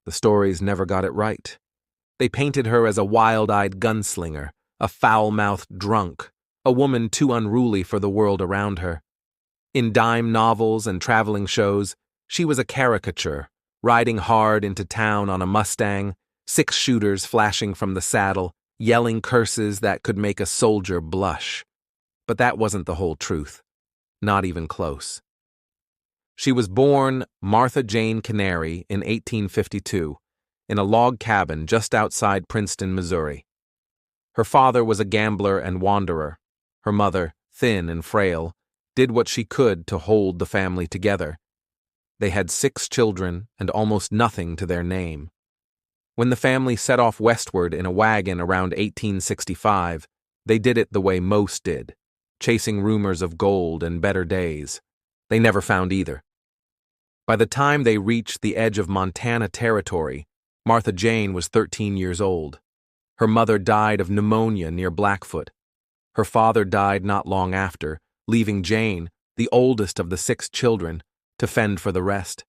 The stories never got it right. They painted her as a wild-eyed gunslinger, a foul-mouthed drunk, a woman too unruly for the world around her. In dime novels and traveling shows, she was a caricature, riding hard into town on a Mustang, 6 shooters flashing from the saddle, yelling curses that could make a soldier blush. But that wasn't the whole truth. Not even close. She was born Martha Jane Cannary in 1852, in a log cabin just outside Princeton, Missouri. Her father was a gambler and wanderer. Her mother, thin and frail, did what she could to hold the family together. They had 6 children and almost nothing to their name. When the family set off westward in a wagon around 1865, they did it the way most did, chasing rumors of gold and better days. They never found either. By the time they reached the edge of Montana Territory, Martha Jane was 13 years old. Her mother died of pneumonia near Blackfoot. Her father died not long after, leaving Jane, the oldest of the 6 children, to fend for the rest.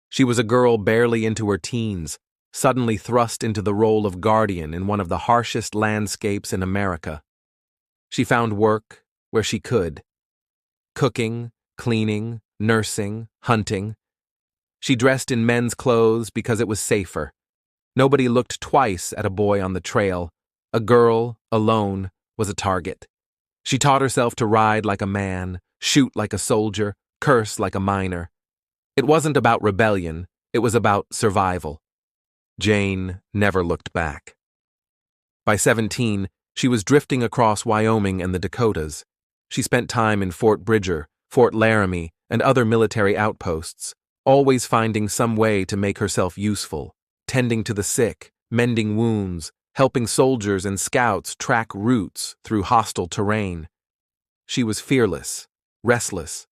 She was a girl barely into her teens, suddenly thrust into the role of guardian in one of the harshest landscapes in America. She found work where she could. Cooking, cleaning, nursing, hunting. She dressed in men's clothes because it was safer. Nobody looked twice at a boy on the trail. A girl, alone, was a target. She taught herself to ride like a man, shoot like a soldier, curse like a miner. It wasn't about rebellion, it was about survival. Jane never looked back. By 17, she was drifting across Wyoming and the Dakotas. She spent time in Fort Bridger, Fort Laramie, and other military outposts, always finding some way to make herself useful, tending to the sick, mending wounds, helping soldiers and scouts track routes through hostile terrain. She was fearless, restless,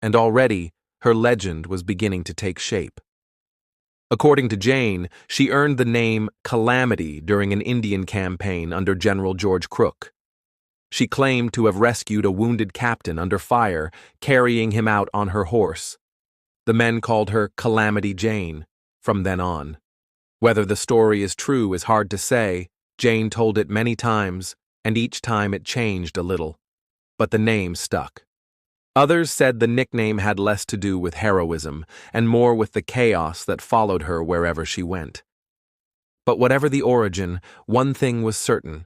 and already her legend was beginning to take shape. According to Jane, she earned the name Calamity during an Indian campaign under General George Crook. She claimed to have rescued a wounded captain under fire, carrying him out on her horse. The men called her Calamity Jane from then on. Whether the story is true is hard to say. Jane told it many times, and each time it changed a little. But the name stuck. Others said the nickname had less to do with heroism and more with the chaos that followed her wherever she went. But whatever the origin, one thing was certain.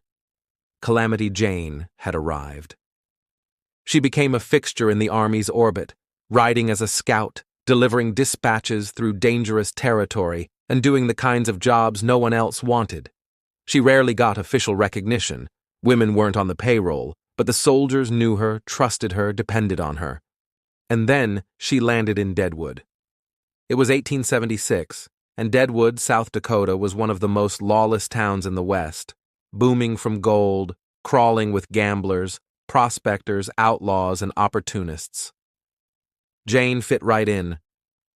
Calamity Jane had arrived. She became a fixture in the Army's orbit, riding as a scout, delivering dispatches through dangerous territory, and doing the kinds of jobs no one else wanted. She rarely got official recognition. Women weren't on the payroll, but the soldiers knew her, trusted her, depended on her. And then she landed in Deadwood. It was 1876, and Deadwood, South Dakota, was one of the most lawless towns in the West, booming from gold, crawling with gamblers, prospectors, outlaws, and opportunists. Jane fit right in.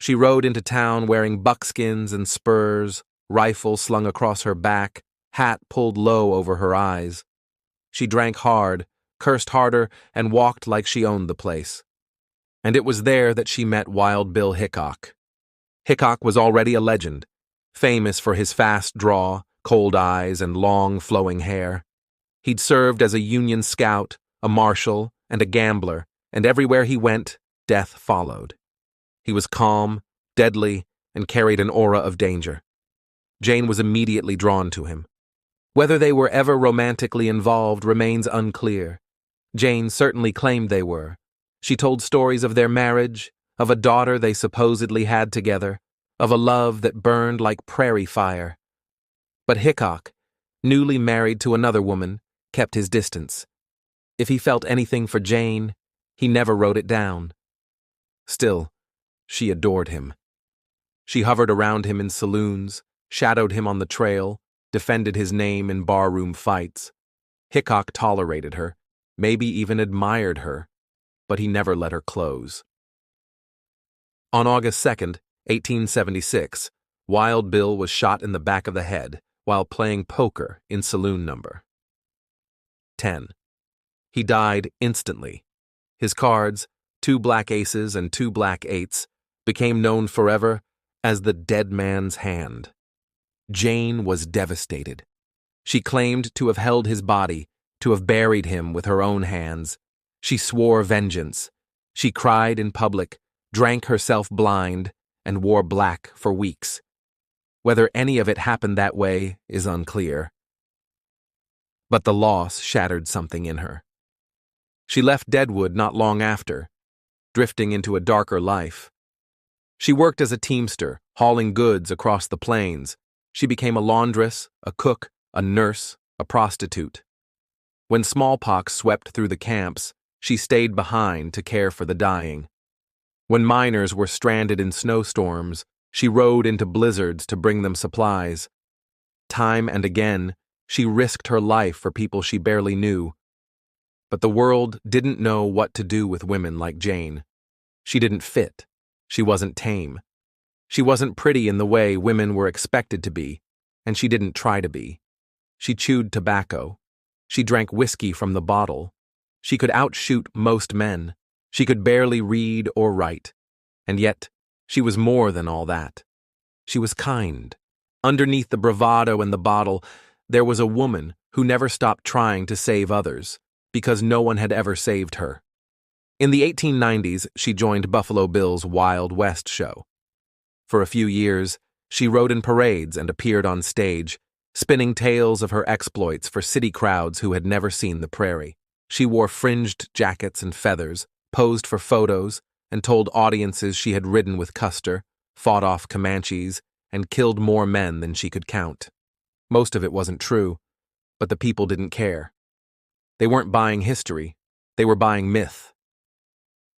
She rode into town wearing buckskins and spurs, rifle slung across her back, hat pulled low over her eyes. She drank hard, cursed harder, and walked like she owned the place. And it was there that she met Wild Bill Hickok. Hickok was already a legend, famous for his fast draw, cold eyes, and long, flowing hair. He'd served as a Union scout, a marshal, and a gambler, and everywhere he went, death followed. He was calm, deadly, and carried an aura of danger. Jane was immediately drawn to him. Whether they were ever romantically involved remains unclear. Jane certainly claimed they were. She told stories of their marriage, of a daughter they supposedly had together, of a love that burned like prairie fire. But Hickok, newly married to another woman, kept his distance. If he felt anything for Jane, he never wrote it down. Still, she adored him. She hovered around him in saloons, shadowed him on the trail, defended his name in barroom fights. Hickok tolerated her, maybe even admired her, but he never let her close. On August 2nd, 1876, Wild Bill was shot in the back of the head while playing poker in saloon number 10. He died instantly. His cards, 2 black aces and 2 black eights, became known forever as the dead man's hand. Jane was devastated. She claimed to have held his body, to have buried him with her own hands. She swore vengeance. She cried in public, drank herself blind, and wore black for weeks. Whether any of it happened that way is unclear. But the loss shattered something in her. She left Deadwood not long after, drifting into a darker life. She worked as a teamster, hauling goods across the plains. She became a laundress, a cook, a nurse, a prostitute. When smallpox swept through the camps, she stayed behind to care for the dying. When miners were stranded in snowstorms, she rode into blizzards to bring them supplies. Time and again, she risked her life for people she barely knew. But the world didn't know what to do with women like Jane. She didn't fit. She wasn't tame. She wasn't pretty in the way women were expected to be, and she didn't try to be. She chewed tobacco. She drank whiskey from the bottle. She could outshoot most men. She could barely read or write. And yet, she was more than all that. She was kind. Underneath the bravado and the bottle, there was a woman who never stopped trying to save others, because no one had ever saved her. In the 1890s, she joined Buffalo Bill's Wild West show. For a few years, she rode in parades and appeared on stage, spinning tales of her exploits for city crowds who had never seen the prairie. She wore fringed jackets and feathers, posed for photos, and told audiences she had ridden with Custer, fought off Comanches, and killed more men than she could count. Most of it wasn't true, but the people didn't care. They weren't buying history, they were buying myth.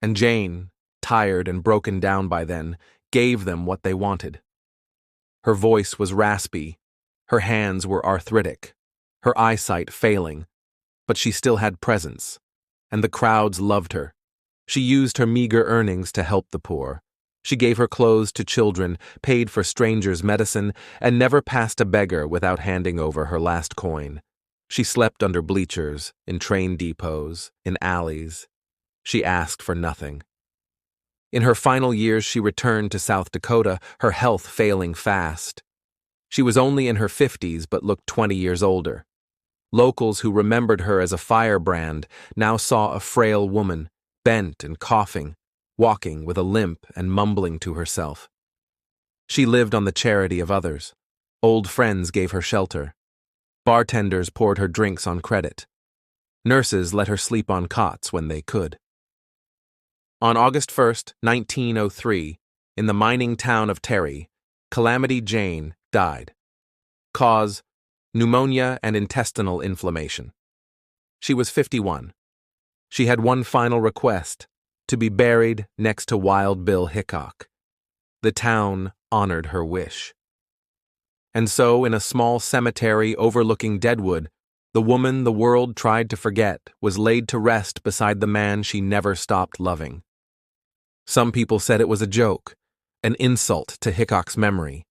And Jane, tired and broken down by then, gave them what they wanted. Her voice was raspy, her hands were arthritic, her eyesight failing, but she still had presence, and the crowds loved her. She used her meager earnings to help the poor. She gave her clothes to children, paid for strangers' medicine, and never passed a beggar without handing over her last coin. She slept under bleachers, in train depots, in alleys. She asked for nothing. In her final years, she returned to South Dakota, her health failing fast. She was only in her 50s but looked 20 years older. Locals who remembered her as a firebrand now saw a frail woman, bent and coughing, walking with a limp and mumbling to herself. She lived on the charity of others. Old friends gave her shelter. Bartenders poured her drinks on credit. Nurses let her sleep on cots when they could. On August 1st, 1903, in the mining town of Terry, Calamity Jane died. Cause: pneumonia and intestinal inflammation. She was 51. She had one final request: to be buried next to Wild Bill Hickok. The town honored her wish. And so, in a small cemetery overlooking Deadwood, the woman the world tried to forget was laid to rest beside the man she never stopped loving. Some people said it was a joke, an insult to Hickok's memory.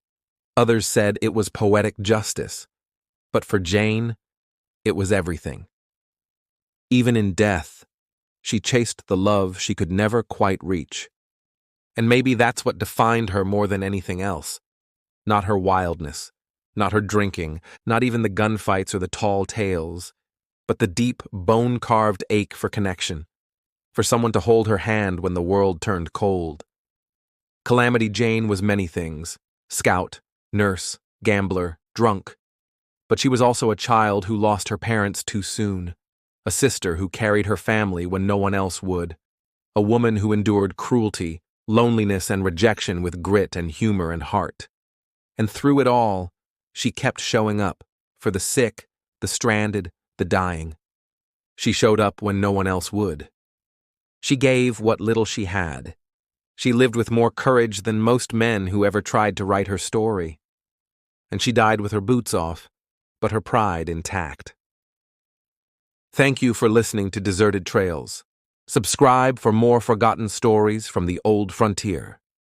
Others said it was poetic justice. But for Jane, it was everything. Even in death, she chased the love she could never quite reach. And maybe that's what defined her more than anything else. Not her wildness, not her drinking, not even the gunfights or the tall tales, but the deep, bone-carved ache for connection, for someone to hold her hand when the world turned cold. Calamity Jane was many things: scout, nurse, gambler, drunk. But she was also a child who lost her parents too soon, a sister who carried her family when no one else would, a woman who endured cruelty, loneliness, and rejection with grit and humor and heart. And through it all, she kept showing up for the sick, the stranded, the dying. She showed up when no one else would. She gave what little she had. She lived with more courage than most men who ever tried to write her story. And she died with her boots off, but her pride intact. Thank you for listening to Deserted Trails. Subscribe for more forgotten stories from the old frontier.